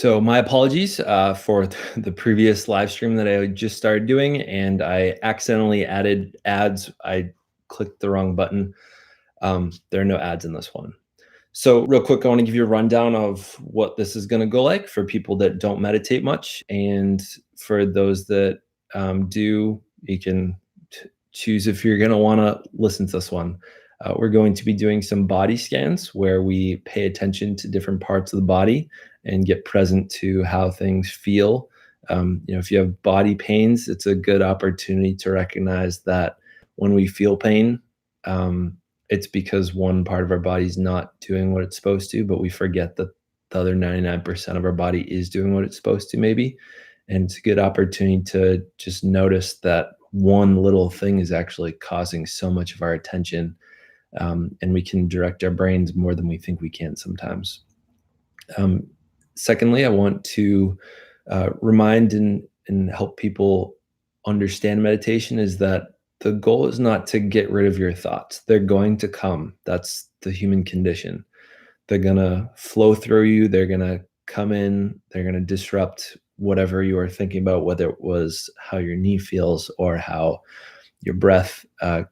So my apologies for the previous live stream that I just started doing, and I accidentally added ads. I clicked the wrong button. There are no ads in this one. So real quick, I want to give you a rundown of what this is going to go like for people that don't meditate much, and for those that do, you can choose if you're going to want to listen to this one. We're going to be doing some body scans where we pay attention to different parts of the body and get present to how things feel. If you have body pains, it's a good opportunity to recognize that when we feel pain, it's because one part of our body is not doing what it's supposed to, but we forget that the other 99% of our body is doing what it's supposed to, maybe. And it's a good opportunity to just notice that one little thing is actually causing so much of our attention. And we can direct our brains more than we think we can sometimes. Secondly, I want to remind and help people understand meditation is that the goal is not to get rid of your thoughts. They're going to come. That's the human condition. They're going to flow through you. They're going to come in. They're going to disrupt whatever you are thinking about, whether it was how your knee feels or how your breath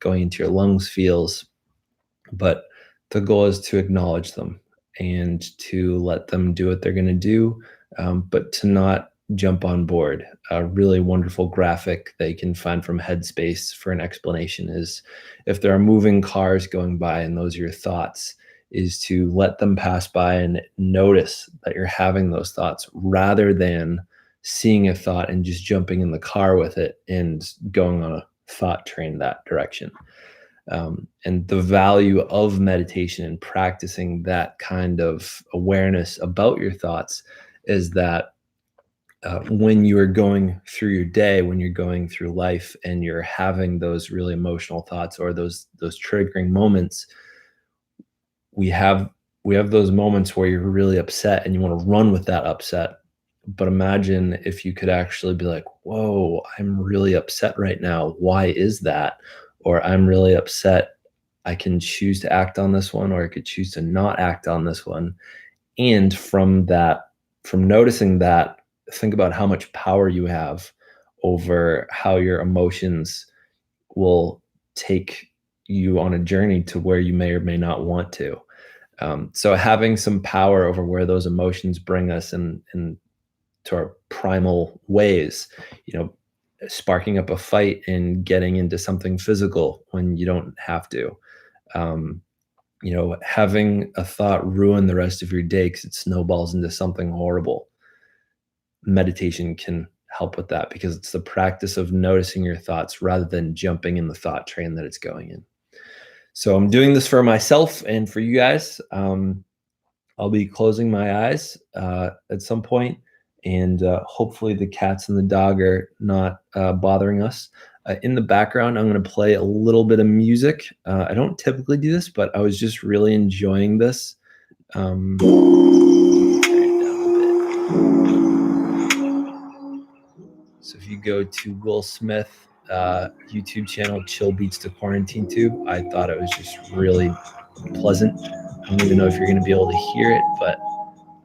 going into your lungs feels. But the goal is to acknowledge them and to let them do what they're going to do, but to not jump on board. A really wonderful graphic that you can find from Headspace for an explanation is if there are moving cars going by and those are your thoughts, is to let them pass by and notice that you're having those thoughts rather than seeing a thought and just jumping in the car with it and going on a thought train that direction. And the value of meditation and practicing that kind of awareness about your thoughts is that when you are going through your day, when you're going through life and you're having those really emotional thoughts or those triggering moments, we have those moments where you're really upset and you want to run with that upset. But imagine if you could actually be like, whoa, I'm really upset right now. Why is that? Or I'm really upset. I can choose to act on this one, or I could choose to not act on this one. And from noticing that, think about how much power you have over how your emotions will take you on a journey to where you may or may not want to. So having some power over where those emotions bring us and to our primal ways, sparking up a fight and getting into something physical when you don't have to. Having a thought ruin the rest of your day because it snowballs into something horrible. Meditation can help with that because it's the practice of noticing your thoughts rather than jumping in the thought train that it's going in. So I'm doing this for myself and for you guys. I'll be closing my eyes at some point, and hopefully the cats and the dog are not bothering us. In the background, I'm going to play a little bit of music. I don't typically do this, but I was just really enjoying this. Turn it down a bit. So if you go to Will Smith YouTube channel, Chill Beats to Quarantine Tube, I thought it was just really pleasant. I don't even know if you're going to be able to hear it, but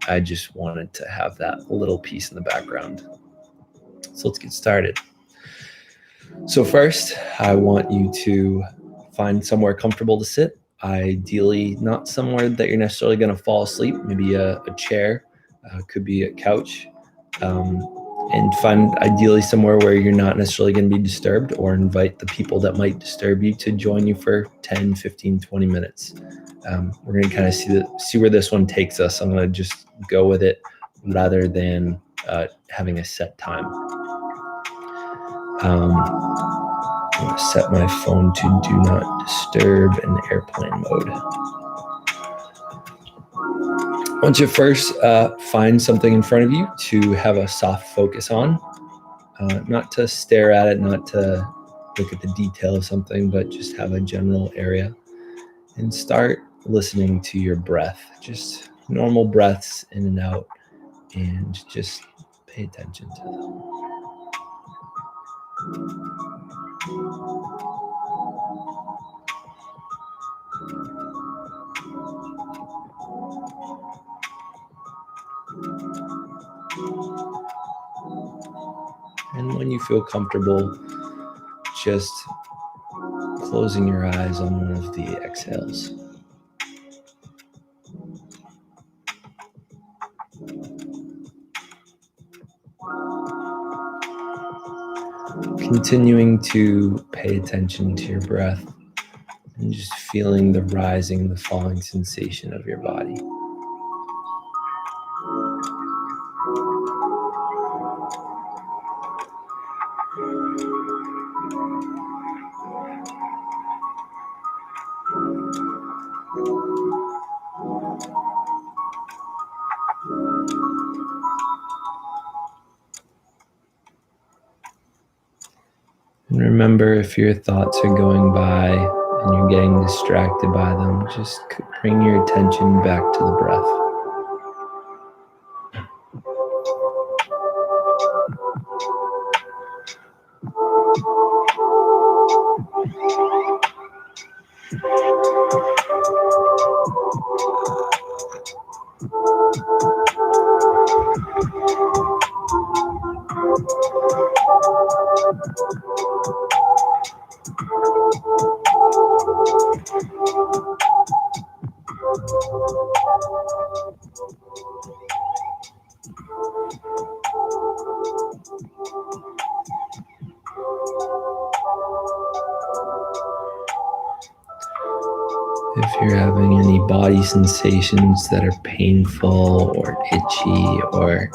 I just wanted to have that little piece in the background. So let's get started. So first, I want you to find somewhere comfortable to sit. Ideally, not somewhere that you're necessarily going to fall asleep. Maybe a chair, could be a couch. And find ideally somewhere where you're not necessarily going to be disturbed, or invite the people that might disturb you to join you for 10, 15, 20 minutes. We're going to kind of see where this one takes us. I'm going to just go with it rather than having a set time. I'm going to set my phone to do not disturb in airplane mode. Once you first find something in front of you to have a soft focus on, not to stare at it, not to look at the detail of something, but just have a general area, and start listening to your breath, just normal breaths in and out, and just pay attention to them. feel comfortable just closing your eyes on one of the exhales. Continuing to pay attention to your breath and just feeling the rising, the falling sensation of your body. And remember, if your thoughts are going by and you're getting distracted by them, just bring your attention back to the breath. If you're having any body sensations that are painful or itchy or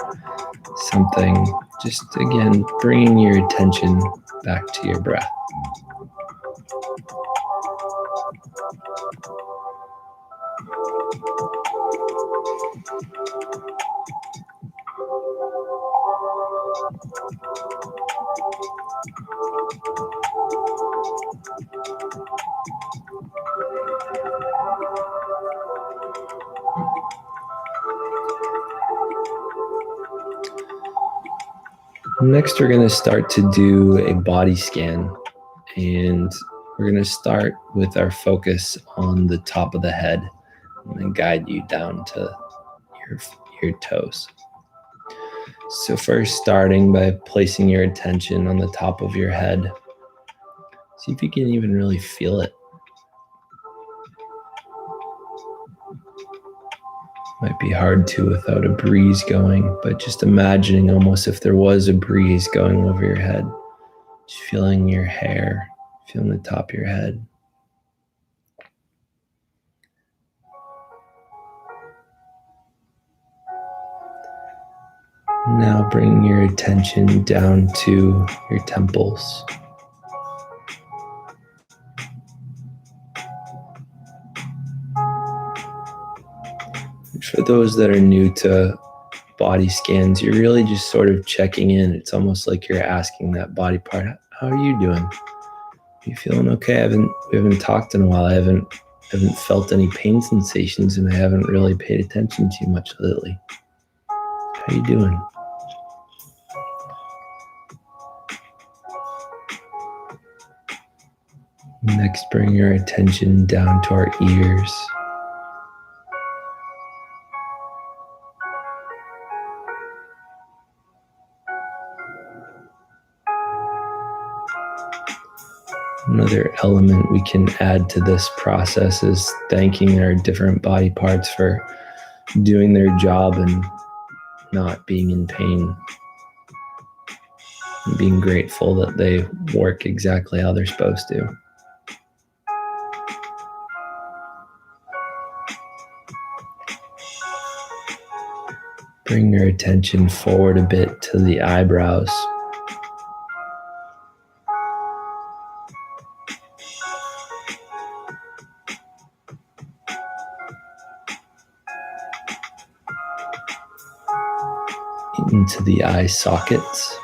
something, just again, bringing your attention back to your breath. Next, we're going to start to do a body scan, and we're going to start with our focus on the top of the head and then guide you down to your toes. So first, starting by placing your attention on the top of your head, see if you can even really feel it. Might be hard to without a breeze going, but just imagining almost if there was a breeze going over your head, just feeling your hair, feeling the top of your head. Now bringing your attention down to your temples. For those that are new to body scans, you're really just sort of checking in. It's almost like you're asking that body part, how are you doing? Are you feeling okay? We haven't talked in a while. I haven't felt any pain sensations, and I haven't really paid attention to you much lately. How are you doing? Next, bring your attention down to our ears. Another element we can add to this process is thanking our different body parts for doing their job and not being in pain. And being grateful that they work exactly how they're supposed to. Bring your attention forward a bit to the eyebrows. Into the eye sockets.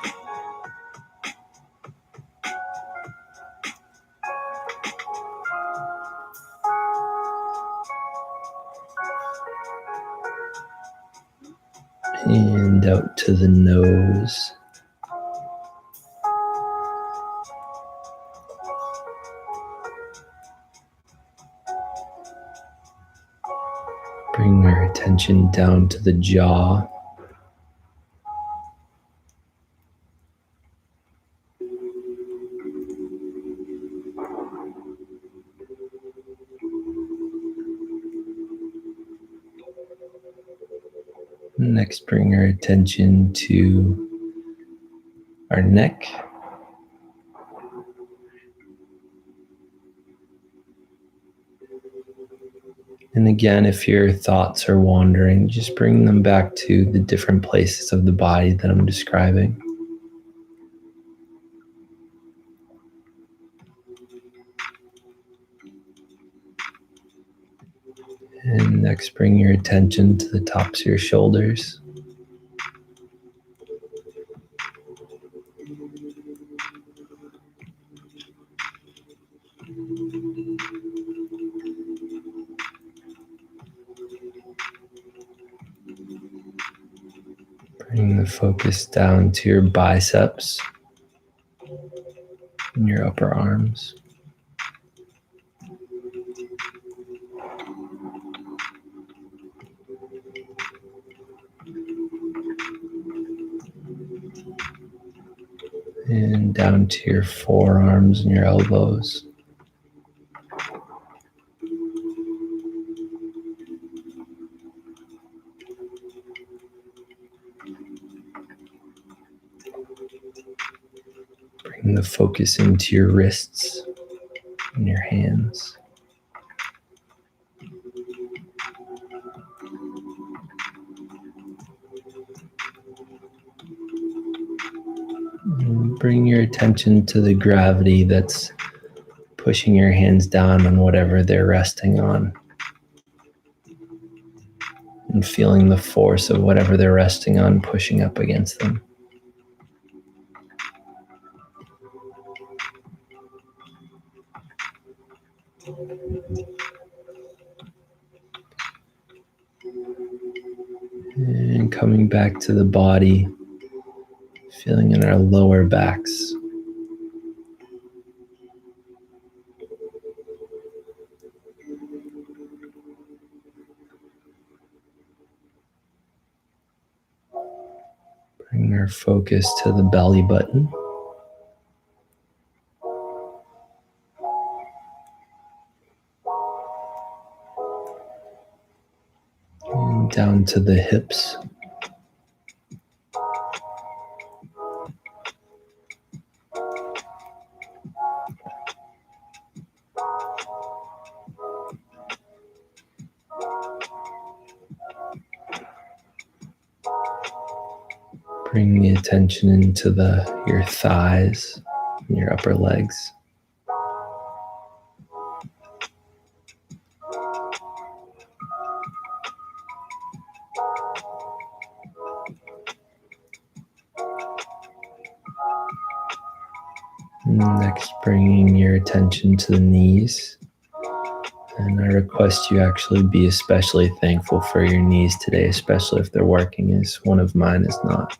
And out to the nose. Bring our attention down to the jaw. Next, bring our attention to our neck. And again, if your thoughts are wandering, just bring them back to the different places of the body that I'm describing. And next, bring your attention to the tops of your shoulders. Bring the focus down to your biceps and your upper arms. And down to your forearms and your elbows. Bring the focus into your wrists and your hands. And bring your attention to the gravity that's pushing your hands down on whatever they're resting on. And feeling the force of whatever they're resting on pushing up against them. And coming back to the body, feeling in our lower backs. Bring our focus to the belly button. And down to the hips. Bring the attention into your thighs and your upper legs. Next, bringing your attention to the knees. And I request you actually be especially thankful for your knees today, especially if they're working, as one of mine is not.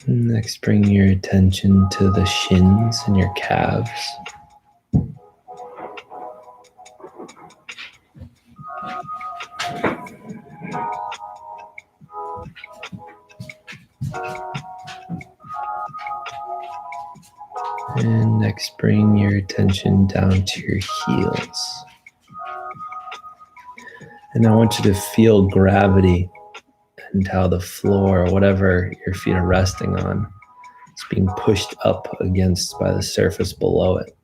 Next, bring your attention to the shins and your calves. And next, bring your attention down to your heels. And I want you to feel gravity and how the floor, or whatever your feet are resting on, is being pushed up against by the surface below it.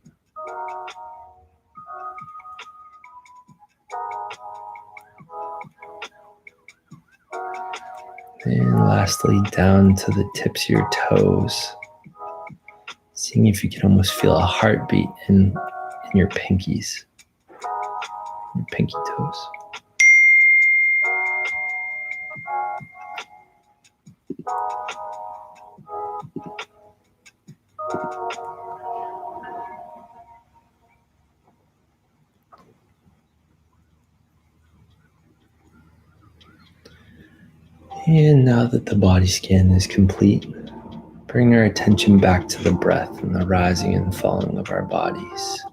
And lastly, down to the tips of your toes. Seeing if you can almost feel a heartbeat in your pinkies, your pinky toes. And now that the body scan is complete, bring our attention back to the breath and the rising and falling of our bodies.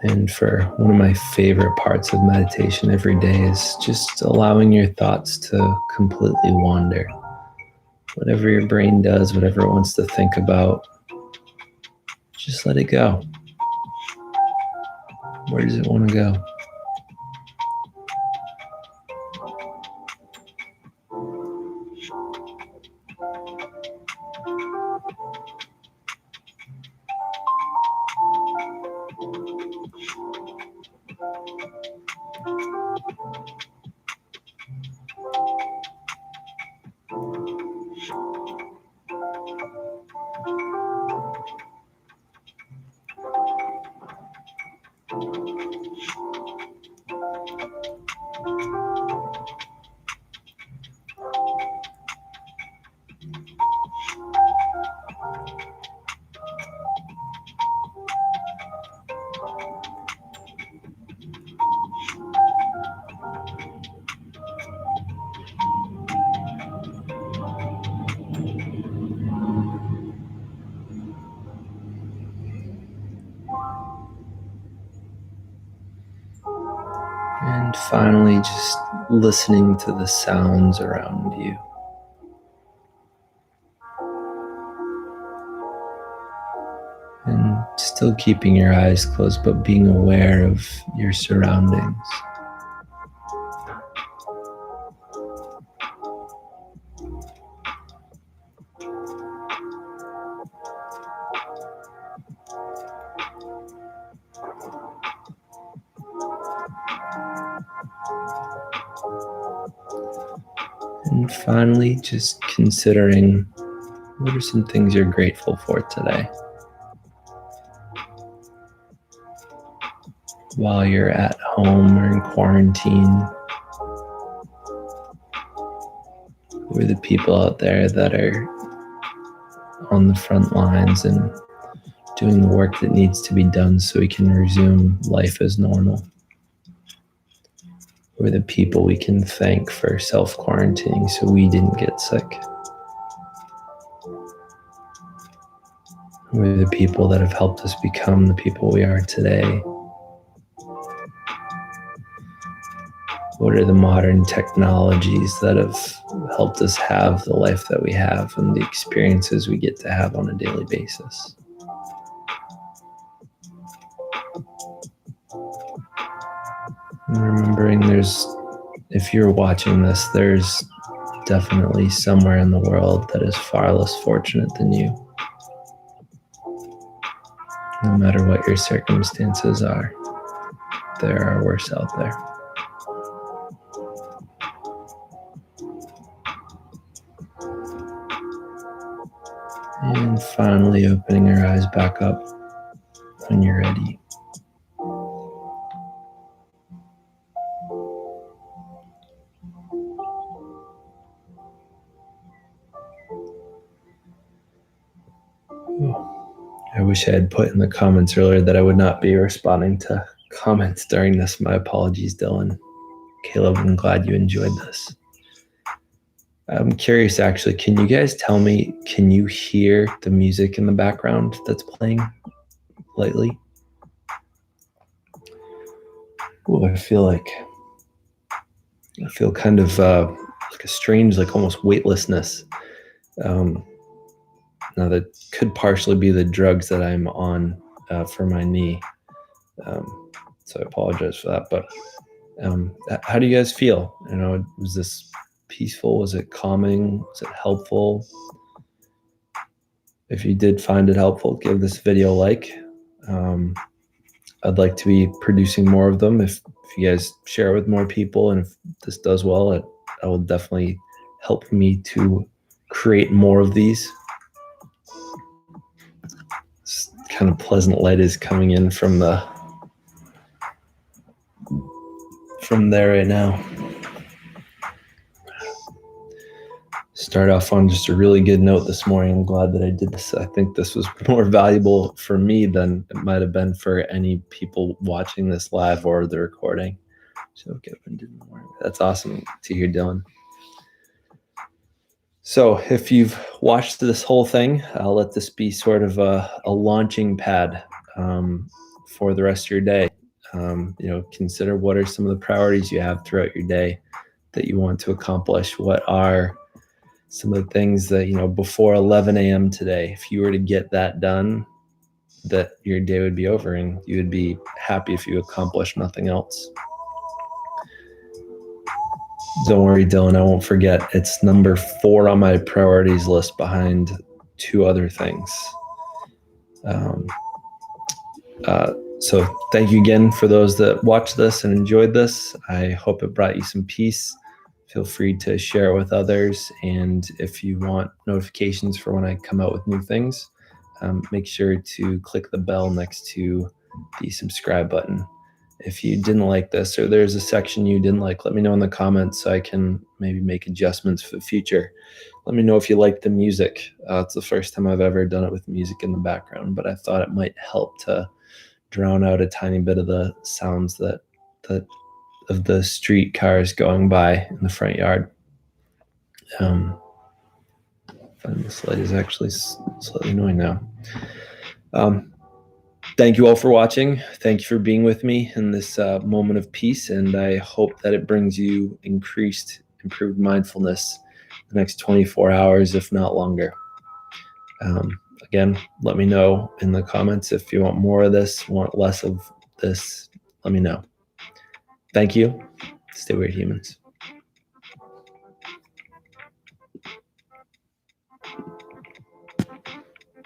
And for one of my favorite parts of meditation every day is just allowing your thoughts to completely wander. Whatever your brain does, whatever it wants to think about, just let it go. Where does it want to go? And finally, just listening to the sounds around you. And still keeping your eyes closed, but being aware of your surroundings. And finally, just considering what are some things you're grateful for today. While you're at home or in quarantine, who are the people out there that are on the front lines and doing the work that needs to be done so we can resume life as normal? Who are the people we can thank for self-quarantining so we didn't get sick? Who are the people that have helped us become the people we are today? What are the modern technologies that have helped us have the life that we have and the experiences we get to have on a daily basis? And remembering if you're watching this, there's definitely somewhere in the world that is far less fortunate than you. No matter what your circumstances are, there are worse out there. And finally, opening our eyes back up when you're ready. I wish I had put in the comments earlier that I would not be responding to comments during this. My apologies, Dylan. Caleb, I'm glad you enjoyed this. I'm curious, actually, can you guys tell me, can you hear the music in the background that's playing lately? Oh, I feel kind of like a strange, like almost weightlessness. Now that could partially be the drugs that I'm on for my knee. So I apologize for that. But how do you guys feel? Was this peaceful? Was it calming? Was it helpful? If you did find it helpful, give this video a like. I'd like to be producing more of them. If you guys share with more people, and if this does well, it will definitely help me to create more of these. This kind of pleasant light is coming in from there right now. Start off on just a really good note this morning. I'm glad that I did this. I think this was more valuable for me than it might have been for any people watching this live or the recording. So Kevin didn't work. That's awesome to hear, Dylan. So if you've watched this whole thing, I'll let this be sort of a launching pad for the rest of your day. Consider what are some of the priorities you have throughout your day that you want to accomplish. What are some of the things that, before 11 a.m. today, if you were to get that done, that your day would be over and you would be happy if you accomplished nothing else. Don't worry, Dylan, I won't forget. It's number 4 on my priorities list behind 2 other things. So thank you again for those that watched this and enjoyed this. I hope it brought you some peace. Feel free to share it with others. And if you want notifications for when I come out with new things, make sure to click the bell next to the subscribe button. If you didn't like this or there's a section you didn't like, let me know in the comments so I can maybe make adjustments for the future. Let me know if you like the music. It's the first time I've ever done it with music in the background, but I thought it might help to drown out a tiny bit of the sounds that of the street cars going by in the front yard. Find this light is actually slightly annoying now. Thank you all for watching. Thank you for being with me in this moment of peace, and I hope that it brings you improved mindfulness the next 24 hours, if not longer. Again, let me know in the comments if you want more of this, want less of this. Let me know. Thank you. Stay weird, humans.